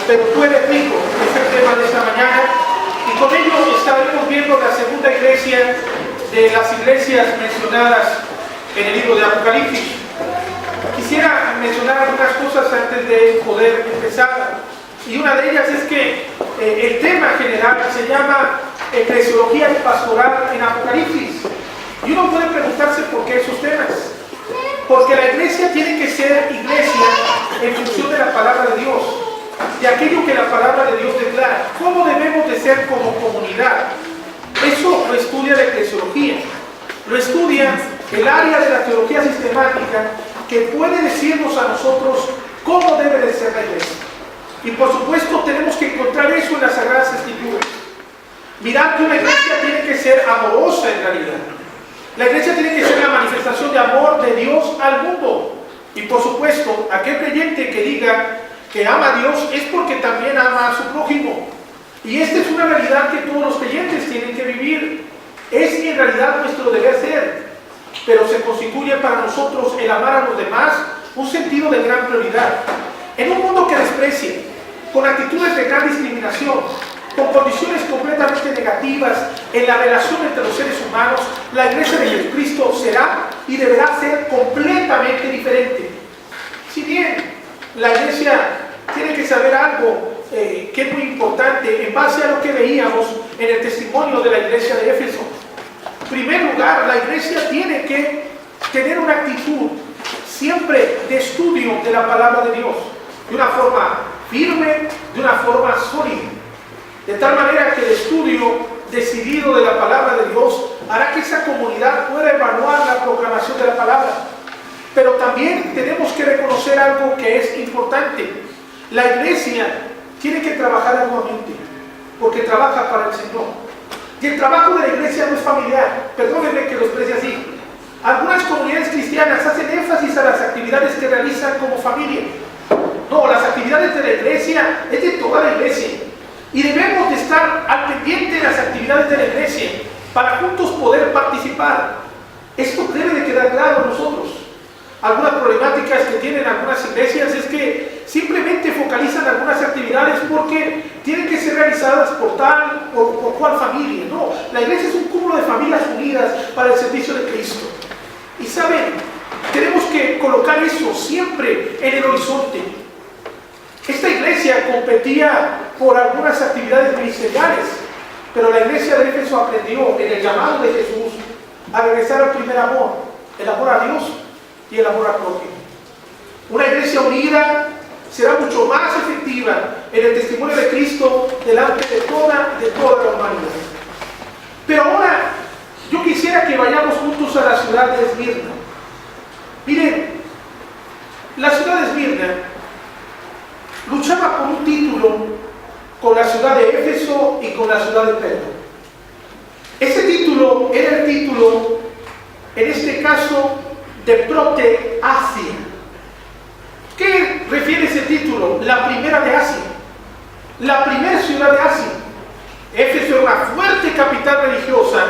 pero tú eres rico, es el tema de esta mañana, y con ello estaremos viendo la segunda iglesia de las iglesias mencionadas en el libro de Apocalipsis. Quisiera mencionar algunas cosas antes de poder empezar, y una de ellas es que el tema general se llama eclesiología pastoral en Apocalipsis, y uno puede preguntarse por qué esos temas. Porque la iglesia tiene que ser iglesia en función de la palabra de Dios, de aquello que la palabra de Dios declara. ¿Cómo debemos de ser como comunidad? Eso lo estudia la eclesiología, lo estudia el área de la teología sistemática que puede decirnos a nosotros cómo debe de ser la iglesia. Y por supuesto tenemos que encontrar eso en las Sagradas Escrituras. Mirad que una iglesia tiene que ser amorosa en realidad. La iglesia tiene que ser la manifestación de amor de Dios al mundo. Y por supuesto, aquel creyente que diga que ama a Dios es porque también ama a su prójimo. Y esta es una realidad que todos los creyentes tienen que vivir. Es en realidad nuestro deber ser. Pero se constituye para nosotros el amar a los demás un sentido de gran prioridad. En un mundo que desprecia, con actitudes de gran discriminación, con condiciones completamente negativas en la relación entre los seres humanos, la iglesia de Jesucristo será y deberá ser completamente diferente. Si bien la iglesia tiene que saber algo que es muy importante en base a lo que veíamos en el testimonio de la iglesia de Éfeso. En primer lugar, la iglesia tiene que tener una actitud siempre de estudio de la palabra de Dios, de una forma firme, de una forma sólida. De tal manera que el estudio decidido de la palabra de Dios hará que esa comunidad pueda evaluar la proclamación de la palabra. Pero también tenemos que reconocer algo que es importante. La iglesia tiene que trabajar arduamente, porque trabaja para el Señor. Y el trabajo de la iglesia no es familiar. Perdónenme que lo exprese así. Algunas comunidades cristianas hacen énfasis a las actividades que realizan como familia. No, las actividades de la iglesia es de toda la iglesia. Y debemos de estar al pendiente de las actividades de la iglesia para juntos poder participar. Esto debe de quedar claro a nosotros. Algunas problemáticas que tienen algunas iglesias es que simplemente focalizan algunas actividades porque tienen que ser realizadas por tal o por cual familia. No, la iglesia es un cúmulo de familias unidas para el servicio de Cristo. Y saben, tenemos que colocar eso siempre en el horizonte. Esta iglesia competía por algunas actividades ministeriales, pero la iglesia de Éfeso aprendió en el llamado de Jesús a regresar al primer amor, el amor a Dios y el amor al prójimo. Una iglesia unida será mucho más efectiva en el testimonio de Cristo delante de toda la humanidad. Pero ahora yo quisiera que vayamos juntos a la ciudad de Esmirna. Miren, la ciudad de Esmirna luchaba por un título con la ciudad de Éfeso y con la ciudad de Pergamum. Ese título era el título, en este caso, de Prote-Asia. ¿Qué refiere ese título? La primera de Asia, la primera ciudad de Asia. Éfeso era una fuerte capital religiosa,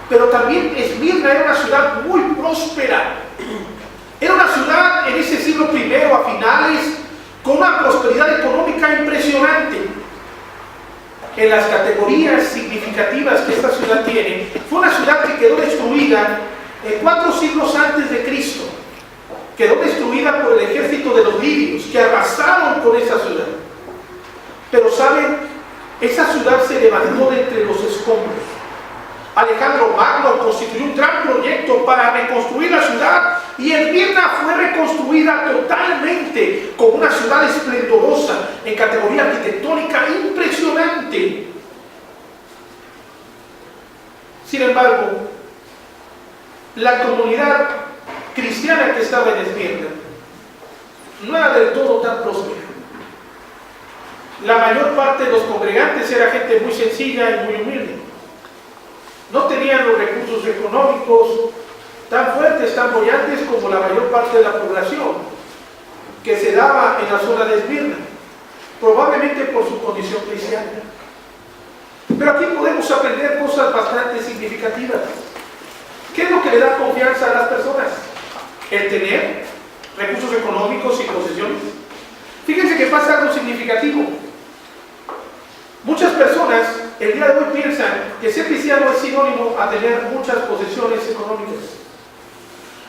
pero también Esmirna era una ciudad muy próspera. Era una ciudad en ese siglo I, a finales, con una prosperidad económica impresionante. En las categorías significativas que esta ciudad tiene, fue una ciudad que quedó destruida 4 siglos antes de Cristo. Quedó destruida por el ejército de los lidios, que arrasaron con esa ciudad. Pero saben, esa ciudad se levantó de entre los escombros. Alejandro Magno constituyó un gran proyecto para reconstruir la ciudad, y Esmirna fue reconstruida totalmente como una ciudad esplendorosa en categoría arquitectónica impresionante. Sin embargo, la comunidad cristiana que estaba en Esmirna no era del todo tan próspera. La mayor parte de los congregantes era gente muy sencilla y muy humilde. No tenían los recursos económicos tan fuertes, tan bollantes como la mayor parte de la población que se daba en la zona de Esmirna, probablemente por su condición cristiana. Pero aquí podemos aprender cosas bastante significativas. ¿Qué es lo que le da confianza a las personas? El tener recursos económicos y posesiones. Fíjense que pasa algo significativo. personas el día de hoy piensan que ser cristiano es sinónimo a tener muchas posesiones económicas.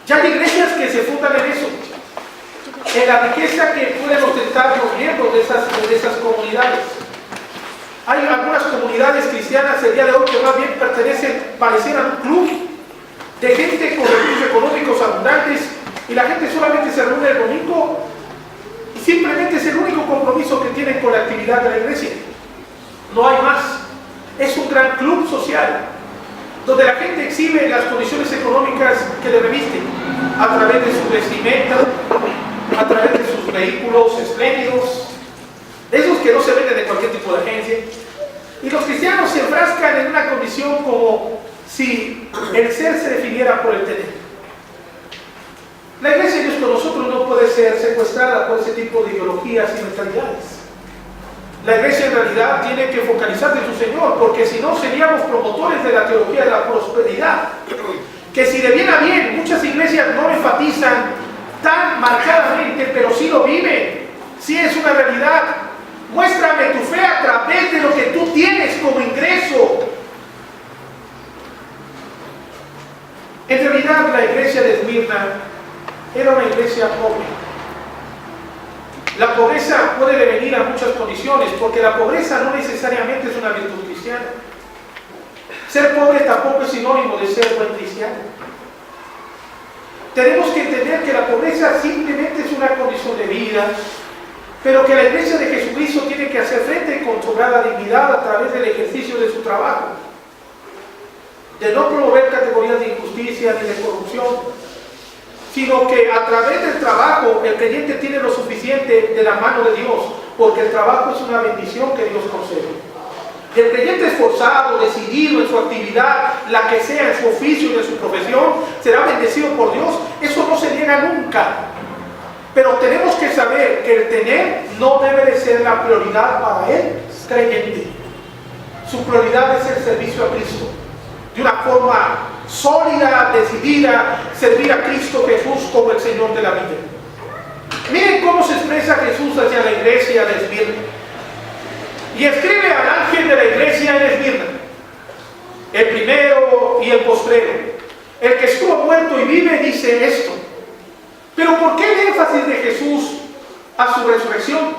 Ya hay iglesias que se fundan en eso, en la riqueza que pueden ostentar los miembros de esas comunidades. Hay algunas comunidades cristianas el día de hoy que más bien parecieran un club de gente con recursos económicos abundantes, y la gente solamente se reúne el domingo y simplemente es el único compromiso que tienen con la actividad de la iglesia. No hay más. Es un gran club social donde la gente exhibe las condiciones económicas que le revisten a través de su vestimenta, a través de sus vehículos espléndidos, esos que no se venden de cualquier tipo de agencia. Y los cristianos se enfrascan en una condición como si el ser se definiera por el tener. La iglesia de Dios con nosotros no puede ser secuestrada por ese tipo de ideologías y mentalidades. La iglesia en realidad tiene que focalizarse en su Señor, porque si no seríamos promotores de la teología de la prosperidad, que si de bien a bien muchas iglesias no lo enfatizan tan marcadamente, pero sí lo viven, sí es una realidad. Muéstrame tu fe a través de lo que tú tienes como ingreso. En realidad la iglesia de Esmirna era una iglesia pobre. La pobreza puede devenir a muchas condiciones, porque la pobreza no necesariamente es una virtud cristiana. Ser pobre tampoco es sinónimo de ser buen cristiano. Tenemos que entender que la pobreza simplemente es una condición de vida, pero que la iglesia de Jesucristo tiene que hacer frente con sobrada dignidad a través del ejercicio de su trabajo, de no promover categorías de injusticia ni de corrupción, sino que a través del trabajo el creyente tiene lo suficiente de la mano de Dios, porque el trabajo es una bendición que Dios concede. El creyente esforzado, decidido en su actividad, la que sea, en su oficio y en su profesión, será bendecido por Dios. Eso no se niega nunca. Pero tenemos que saber que el tener no debe de ser la prioridad para el creyente. Su prioridad es el servicio a Cristo, de una forma sólida, decidida, servir a Cristo Jesús como el Señor de la vida. Miren cómo se expresa Jesús hacia la iglesia de Esmirna. Y escribe al ángel de la iglesia en Esmirna, el primero y el postrero, el que estuvo muerto y vive, dice esto. Pero ¿por qué el énfasis de Jesús a su resurrección?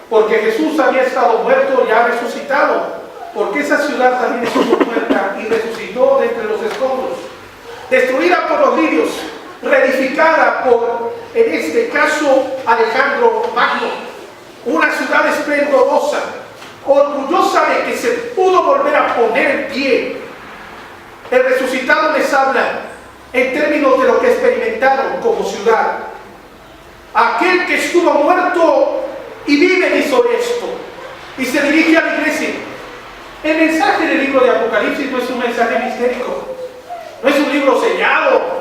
Porque Jesús había estado muerto y ha resucitado. Porque esa ciudad también estuvo muerta y resucitó de entre los escombros, destruida por los lidios, reedificada por, en este caso, Alejandro Magno, una ciudad esplendorosa, orgullosa de que se pudo volver a poner en pie. El resucitado les habla en términos de lo que experimentaron como ciudad. Aquel que estuvo muerto y vive hizo esto, y se dirige a la iglesia. El mensaje del libro de Apocalipsis no es un mensaje mistérico, no es un libro sellado.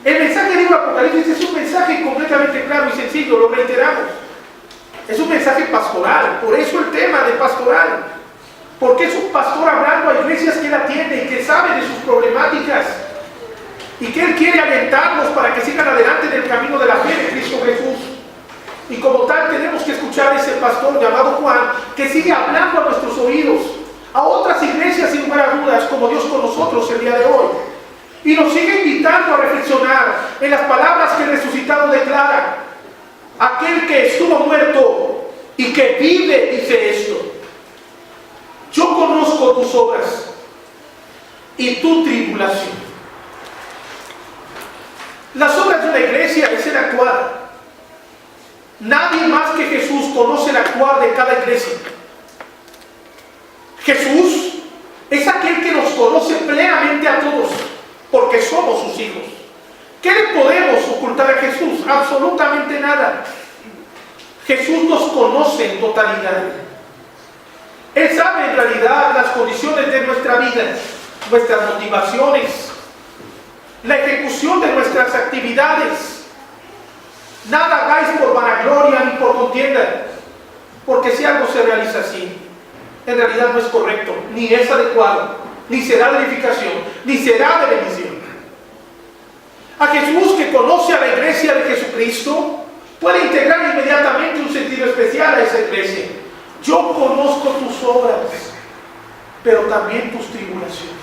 El mensaje del libro de Apocalipsis es un mensaje completamente claro y sencillo, lo reiteramos. Es un mensaje pastoral, por eso el tema de pastoral. Porque es un pastor hablando a iglesias que él atiende y que sabe de sus problemáticas y que él quiere alentarlos para que sigan adelante en el camino de la fe de Cristo Jesús. Y como tal tenemos que escuchar a ese pastor llamado Juan, que sigue hablando a nuestros oídos, a otras iglesias sin lugar a dudas, como Dios con nosotros el día de hoy. Y nos sigue invitando a reflexionar en las palabras que el resucitado declara. Aquel que estuvo muerto y que vive, dice esto. Yo conozco tus obras y tu tribulación. Las obras de una iglesia es el actuar. Nadie más que Jesús conoce el actuar de cada iglesia. Jesús es aquel que nos conoce plenamente a todos, porque somos sus hijos. ¿Qué le podemos ocultar a Jesús? Absolutamente nada. Jesús nos conoce en totalidad. Él sabe en realidad las condiciones de nuestra vida, nuestras motivaciones, la ejecución de nuestras actividades. Nada hagáis por vanagloria ni por contienda, porque si algo se realiza así, en realidad no es correcto, ni es adecuado, ni será de edificación, ni será de bendición. A Jesús, que conoce a la iglesia de Jesucristo, puede integrar inmediatamente un sentido especial a esa iglesia, yo conozco tus obras, pero también tus tribulaciones.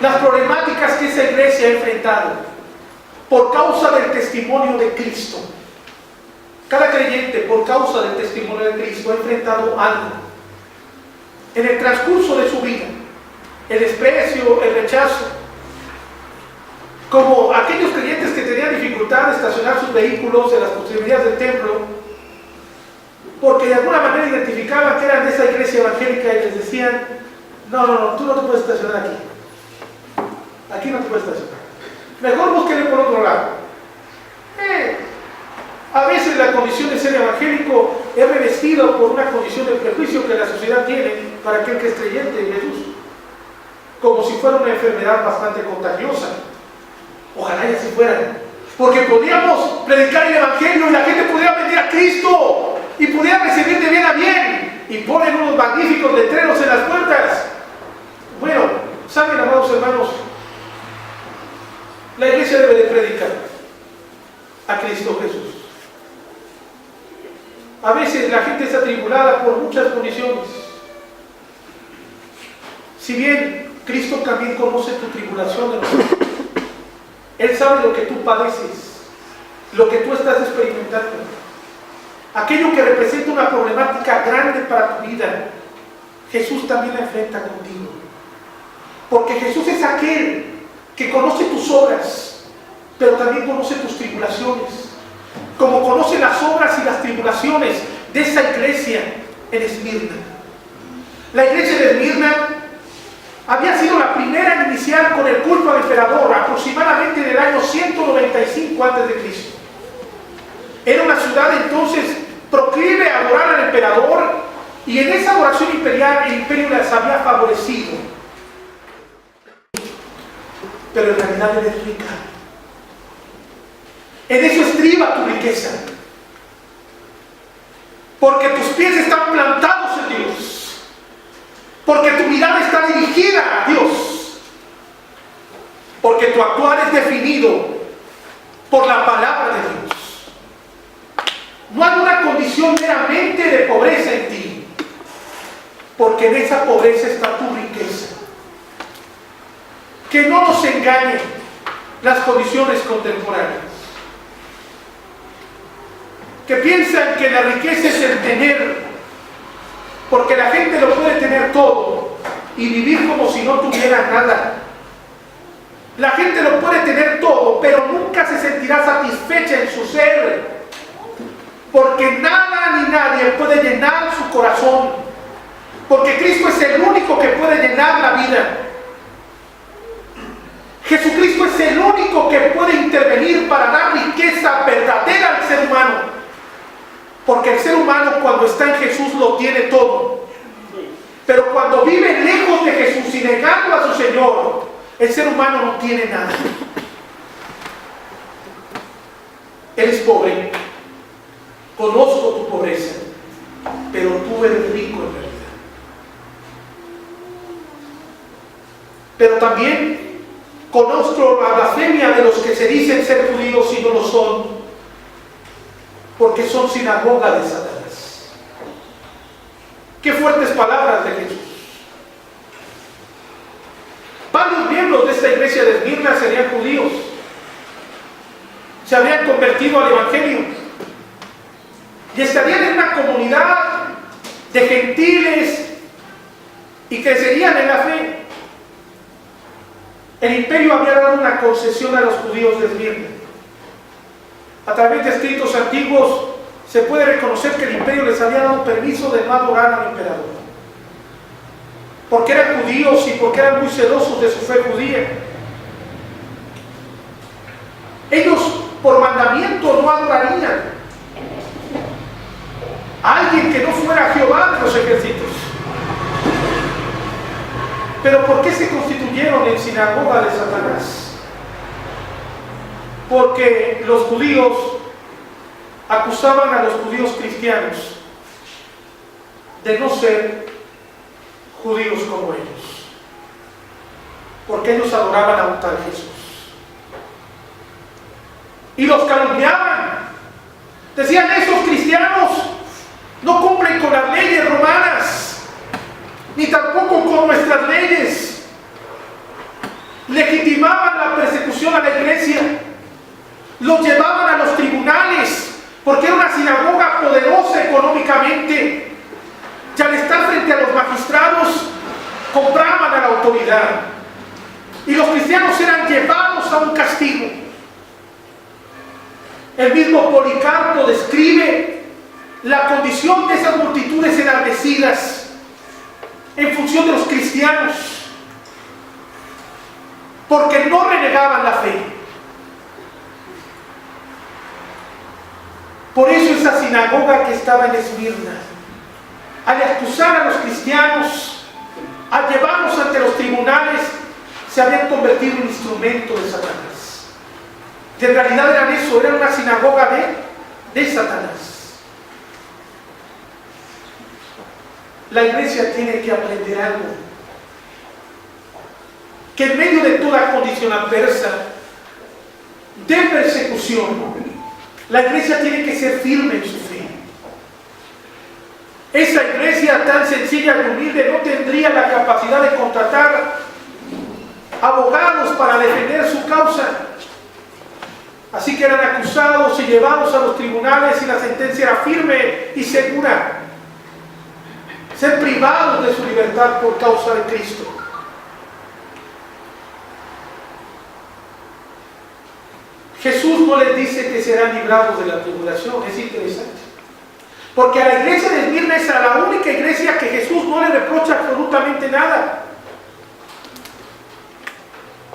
Las problemáticas que esa iglesia ha enfrentado por causa del testimonio de Cristo. Cada creyente, por causa del testimonio de Cristo, ha enfrentado algo en el transcurso de su vida. El desprecio, el rechazo. Como aquellos creyentes que tenían dificultad de estacionar sus vehículos en las proximidades del templo, porque de alguna manera identificaban que eran de esa iglesia evangélica y les decían: no, tú no te puedes estacionar aquí. Aquí no te puedes estacionar. Mejor búsquenle por otro lado. A veces la condición de ser evangélico es revestido por una condición de prejuicio que la sociedad tiene para aquel que es creyente en Jesús, como si fuera una enfermedad bastante contagiosa. Ojalá y así fuera, porque podríamos predicar el evangelio y la gente pudiera venir a Cristo y pudiera recibir de bien a bien, y ponen unos magníficos letreros en las puertas. Bueno, saben, amados hermanos, la iglesia debe de predicar a Cristo Jesús. A veces la gente está atribulada por muchas condiciones. Si bien Cristo también conoce tu tribulación, Él sabe lo que tú padeces, lo que tú estás experimentando, aquello que representa una problemática grande para tu vida. Jesús también la enfrenta contigo, porque Jesús es aquel que conoce tus obras, pero también conoce tus tribulaciones, como conoce las obras y las tribulaciones de esa iglesia en Esmirna. La iglesia de Esmirna había sido la primera en iniciar con el culto al emperador, aproximadamente en el año 195 a.C. Era una ciudad entonces proclive a adorar al emperador, y en esa adoración imperial el imperio les había favorecido. Pero en realidad eres rica. En eso estriba tu riqueza, porque tus pies están plantados en Dios, porque tu mirada está dirigida a Dios, porque tu actuar es definido por la palabra de Dios. No hay una condición meramente de pobreza en ti, porque en esa pobreza está tu riqueza. Que no nos engañen las condiciones contemporáneas, que piensan que la riqueza es el tener, porque la gente lo puede tener todo y vivir como si no tuviera nada. La gente lo puede tener todo, pero nunca se sentirá satisfecha en su ser, porque nada ni nadie puede llenar su corazón, porque Cristo es el único que puede llenar la vida. Jesucristo es el único que puede intervenir para dar riqueza verdadera al ser humano, porque el ser humano, cuando está en Jesús, lo tiene todo. Pero cuando vive lejos de Jesús y negando a su Señor, el ser humano no tiene nada. Eres pobre, conozco tu pobreza, pero tú eres rico en realidad. Pero también conozco la blasfemia de los que se dicen ser judíos y no lo son, porque son sinagoga de Satanás. Qué fuertes palabras de Jesús. Varios miembros de esta iglesia de Esmirna serían judíos, se habrían convertido al evangelio y estarían en una comunidad de gentiles y crecerían en la fe. El imperio había dado una concesión a los judíos de Esmirna. A través de escritos antiguos se puede reconocer que el imperio les había dado permiso de no adorar al emperador, porque eran judíos y porque eran muy celosos de su fe judía. Ellos por mandamiento no adorarían a alguien que no fuera Jehová de los ejércitos. Pero ¿por qué se constituyeron en sinagoga de Satanás? Porque los judíos acusaban a los judíos cristianos de no ser judíos como ellos, porque ellos adoraban a un tal Jesús. Y los calumniaban. Decían: esos cristianos no cumplen con las ni tampoco con nuestras leyes legitimaban la persecución a la iglesia. Los llevaban a los tribunales, porque era una sinagoga poderosa económicamente. Y al estar frente a los magistrados, compraban a la autoridad. Y los cristianos eran llevados a un castigo. El mismo Policarpo describe la condición de esas multitudes enardecidas en función de los cristianos, porque no renegaban la fe. Por eso esa sinagoga que estaba en Esmirna, al acusar a los cristianos, al llevarlos ante los tribunales, se habían convertido en instrumento de Satanás. Y en realidad eran eso, era una sinagoga de Satanás. La iglesia tiene que aprender algo, que en medio de toda condición adversa, de persecución, la iglesia tiene que ser firme en su fe. Esa iglesia tan sencilla y humilde no tendría la capacidad de contratar abogados para defender su causa. Así que eran acusados y llevados a los tribunales y la sentencia era firme y segura. Ser privados de su libertad por causa de Cristo. Jesús no les dice que serán librados de la tribulación. Es interesante, porque a la iglesia de Esmirna es a la única iglesia que Jesús no le reprocha absolutamente nada.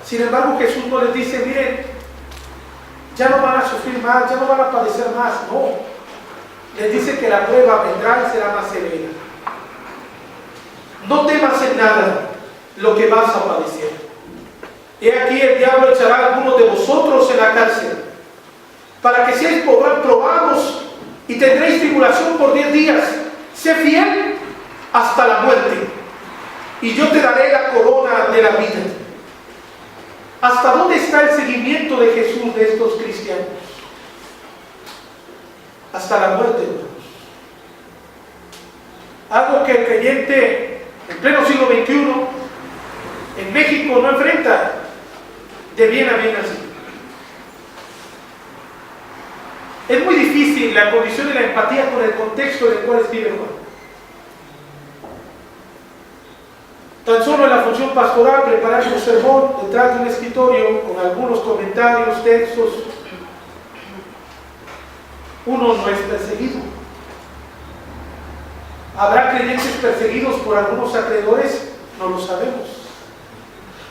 Sin embargo, Jesús no les dice, miren, ya no van a sufrir más, ya no van a padecer más. No, les dice que la prueba vendrá y será más severa. No temas en nada lo que vas a padecer. He aquí el diablo echará a algunos de vosotros en la cárcel, para que seáis probados y tendréis tribulación por 10 días. Sé fiel hasta la muerte, y yo te daré la corona de la vida. ¿Hasta dónde está el seguimiento de Jesús de estos cristianos? Hasta la muerte, hermanos. Algo que el creyente en pleno siglo XXI en México no enfrenta de bien a bien así. Es muy difícil la condición de la empatía con el contexto en el cual escribe Juan. Tan solo en la función pastoral, preparar un sermón detrás de un escritorio con algunos comentarios, textos, uno no es perseguido. ¿Habrá creyentes perseguidos por algunos acreedores? No lo sabemos.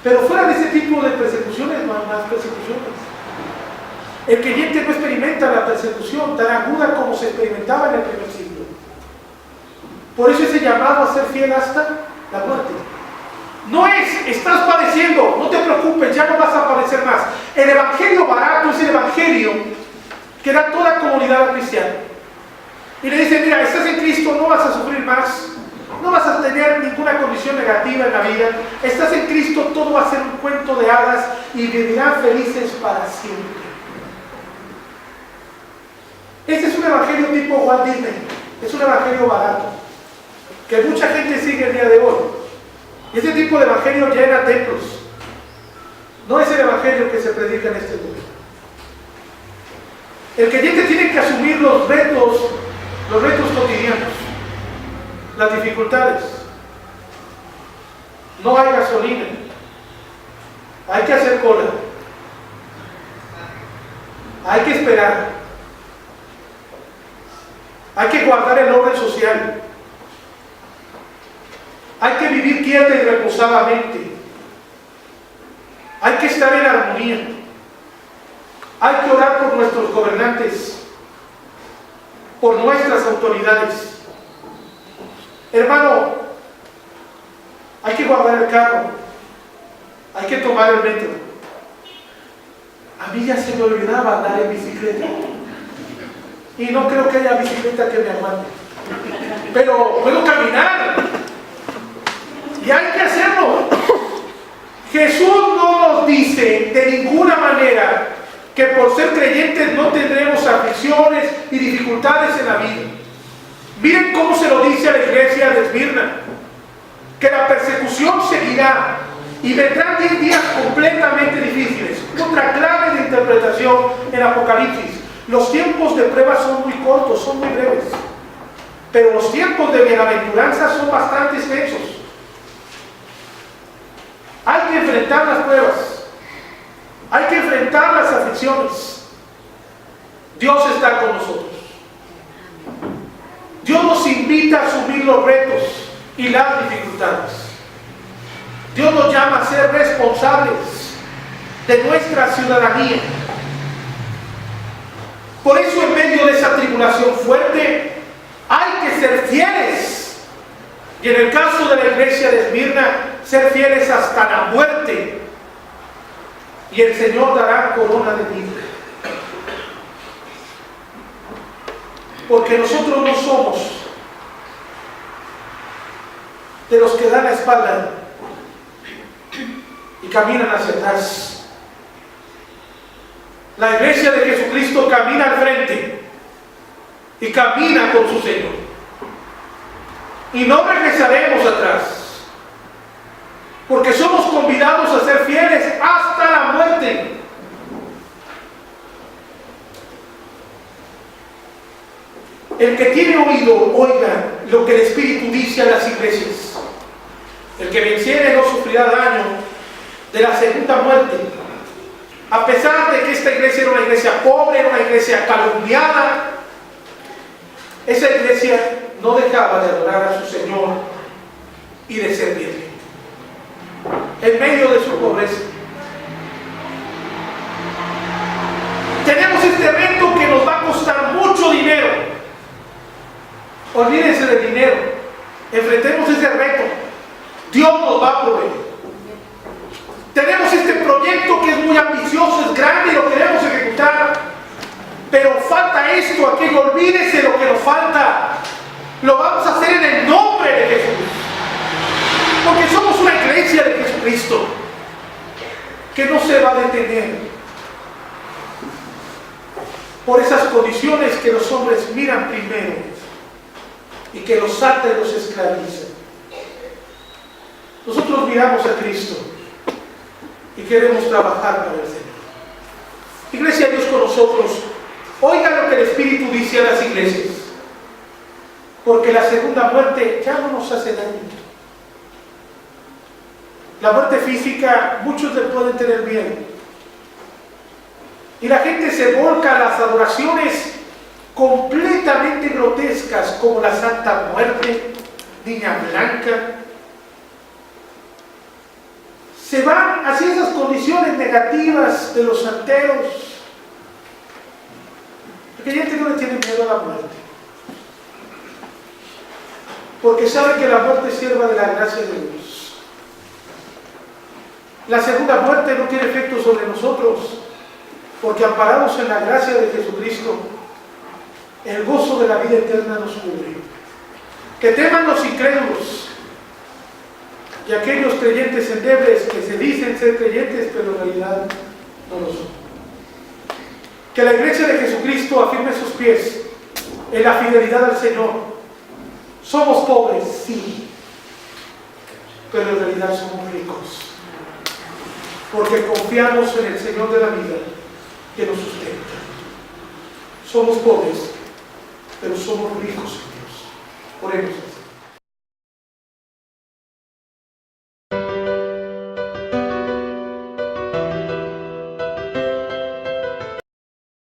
Pero fuera de ese tipo de persecuciones, no hay más persecuciones. El creyente no experimenta la persecución tan aguda como se experimentaba en el primer siglo. Por eso ese llamado a ser fiel hasta la muerte. No es, estás padeciendo, no te preocupes, ya no vas a padecer más. El evangelio barato es el evangelio que da toda comunidad cristiana. Y le dice, mira, estás en Cristo, no vas a sufrir más, no vas a tener ninguna condición negativa en la vida. Estás en Cristo, todo va a ser un cuento de hadas y vivirán felices para siempre. Este es un evangelio tipo Walt Disney, es un evangelio barato, que mucha gente sigue el día de hoy. Y ese tipo de evangelio llena templos. No es el evangelio que se predica en este mundo. El creyente tiene que asumir los retos cotidianos, las dificultades. No hay gasolina, hay que hacer cola, hay que esperar, hay que guardar el orden social, hay que vivir quieta y reposadamente, hay que estar en armonía, hay que orar por nuestros gobernantes, por nuestras autoridades. Hermano, hay que guardar el carro, hay que tomar el metro. A mí ya se me olvidaba andar en bicicleta, y no creo que haya bicicleta que me aguante, pero puedo caminar y hay que hacerlo. Jesús no nos dice de ninguna manera que por ser creyentes no tendremos aflicciones y dificultades en la vida. Miren cómo se lo dice a la iglesia de Esmirna, que la persecución seguirá y vendrán 10 días completamente difíciles. Otra clave de interpretación en Apocalipsis: los tiempos de prueba son muy cortos, son muy breves, pero los tiempos de bienaventuranza son bastante extensos. Hay que enfrentar las pruebas, hay que enfrentar las aflicciones. Dios está con nosotros. Dios nos invita a asumir los retos y las dificultades. Dios nos llama a ser responsables de nuestra ciudadanía. Por eso, en medio de esa tribulación fuerte, hay que ser fieles. Y en el caso de la iglesia de Esmirna, ser fieles hasta la muerte. Y el Señor dará corona de vida. Porque nosotros no somos de los que dan la espalda y caminan hacia atrás. La iglesia de Jesucristo camina al frente y camina con su Señor. Y no regresaremos atrás, porque somos convidados a ser fieles hasta la muerte. El que tiene oído, oiga lo que el Espíritu dice a las iglesias. El que venciere no sufrirá daño de la segunda muerte. A pesar de que esta iglesia era una iglesia pobre, era una iglesia calumniada, esa iglesia no dejaba de adorar a su Señor y de servirle en medio de su pobreza. Tenemos este reto que nos va a costar mucho dinero. Olvídense del dinero, enfrentemos ese reto. Dios nos va a proveer. Tenemos este proyecto que es muy ambicioso, es grande y lo queremos ejecutar, pero falta esto, aquello. Olvídese lo que nos falta. Lo vamos a hacer en el nombre de Jesús, porque somos una iglesia de Jesucristo que no se va a detener por esas condiciones que los hombres miran primero y que los ata y los esclaviza. Nosotros miramos a Cristo y queremos trabajar para el Señor. Iglesia, Dios con nosotros. Oiga lo que el Espíritu dice a las iglesias, porque la segunda muerte ya no nos hace daño. La muerte física, muchos le pueden tener miedo, y la gente se volca a las adoraciones completamente grotescas, como la Santa Muerte, Niña Blanca. Se van hacia esas condiciones negativas de los santeros. Porque hay gente que no le tiene miedo a la muerte, porque sabe que la muerte sirva de la gracia de Dios. La segunda muerte no tiene efecto sobre nosotros, porque amparados en la gracia de Jesucristo, el gozo de la vida eterna nos cubre. Que teman los incrédulos y aquellos creyentes endebles que se dicen ser creyentes, pero en realidad no lo son. Que la iglesia de Jesucristo afirme sus pies en la fidelidad al Señor. Somos pobres, sí, pero en realidad somos ricos, porque confiamos en el Señor de la vida que nos sustenta. Somos pobres, pero somos ricos en Dios. Oremos.